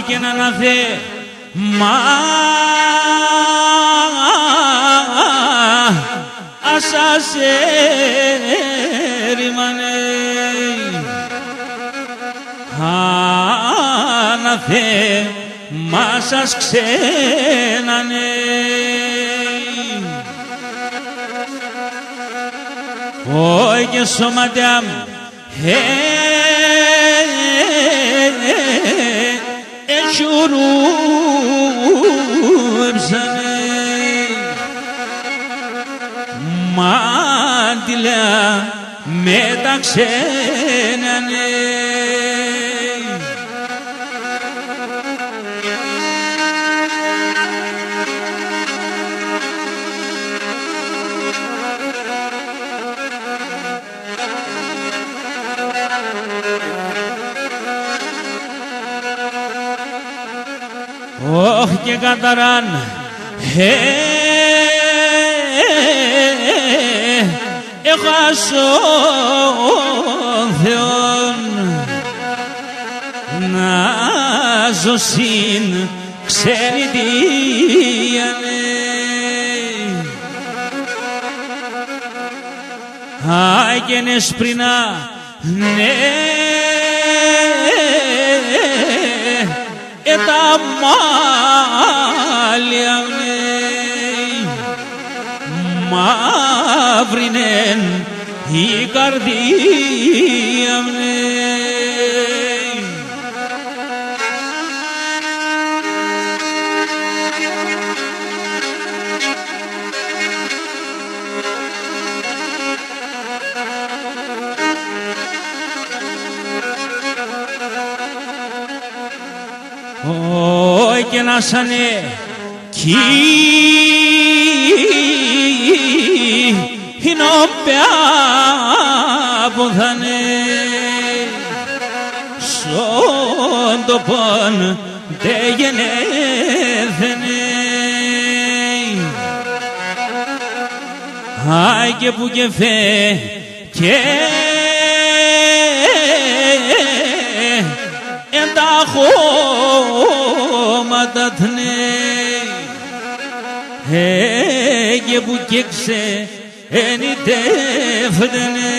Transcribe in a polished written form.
και να αναθε μα ασάσε ρημανε αναθε μα σας ξένανε όι και σώματια εχουρούεψανε μάντιλα με τα ξένανε όχ και καταράν έχασον Θεόν να ζω συν ξενιτίανε άγγενες πρινα ναι τα μάλια μαύρινεν η καρδία μου όι και να σανε κοινοπιά που θα είναι σον το πον δε γενέθαινε άι και που και φε και τα χώματα τνέ και που και ξενιτεύτενε